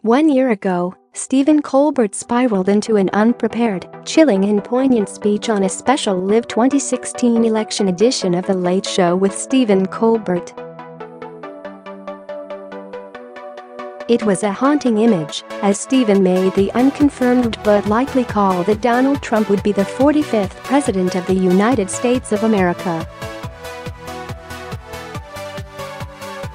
1 year ago, Stephen Colbert spiraled into an unprepared, chilling and poignant speech on a special Live 2016 election edition of The Late Show with Stephen Colbert. It was a haunting image, as Stephen made the unconfirmed but likely call that Donald Trump would be the 45th President of the United States of America.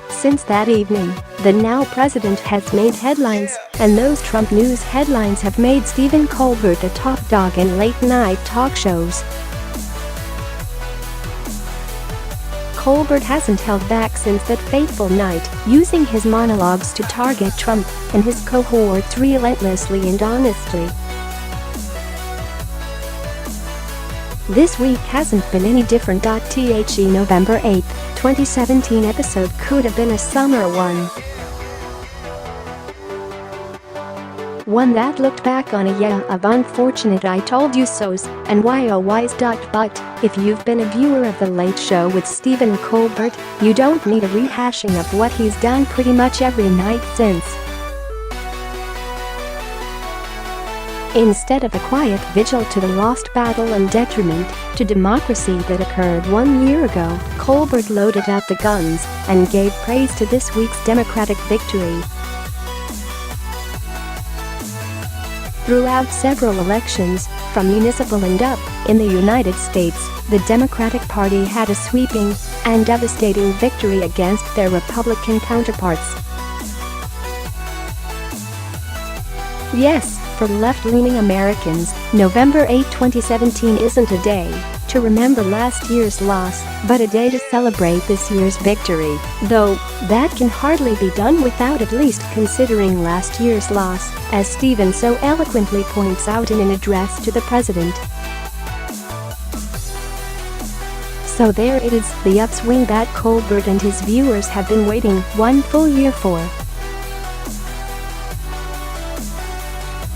Since that evening, the now president has made headlines, and those Trump news headlines have made Stephen Colbert the top dog in late-night talk shows. Colbert hasn't held back since that fateful night, using his monologues to target Trump and his cohorts relentlessly and honestly. This week hasn't been any different. The November 8, 2017 episode could have been a summer one that looked back on a year of unfortunate I told you so's and why oh why's. But if you've been a viewer of The Late Show with Stephen Colbert, you don't need a rehashing of what he's done pretty much every night since. Instead of a quiet vigil to the lost battle and detriment to democracy that occurred 1 year ago, Colbert loaded up the guns and gave praise to this week's Democratic victory. Throughout several elections, from municipal and up, in the United States, the Democratic Party had a sweeping and devastating victory against their Republican counterparts. Yes, for left-leaning Americans, November 8, 2017 isn't a day to remember last year's loss, but a day to celebrate this year's victory, though that can hardly be done without at least considering last year's loss, as Stephen so eloquently points out in an address to the president. So there it is, the upswing that Colbert and his viewers have been waiting 1 full year for.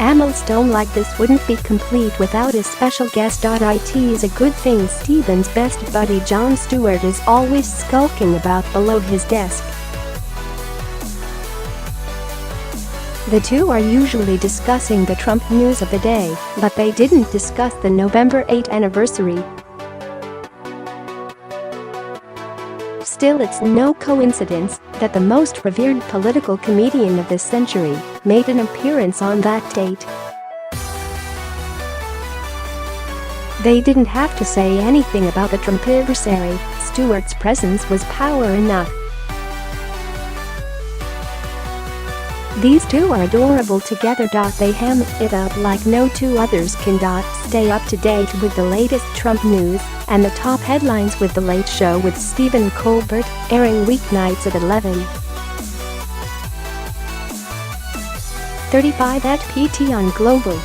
A milestone like this wouldn't be complete without a special guest. It is a good thing Stephen's best buddy Jon Stewart is always skulking about below his desk. The two are usually discussing the Trump news of the day, but they didn't discuss the November 8 anniversary. Still, it's no coincidence that the most revered political comedian of the century made an appearance on that date. They didn't have to say anything about the Trump adversary. Stewart's presence was power enough. These two are adorable together. They ham it up like no two others can. Stay up to date with the latest Trump news and the top headlines with The Late Show with Stephen Colbert, airing weeknights at 11:35 at PT on Global.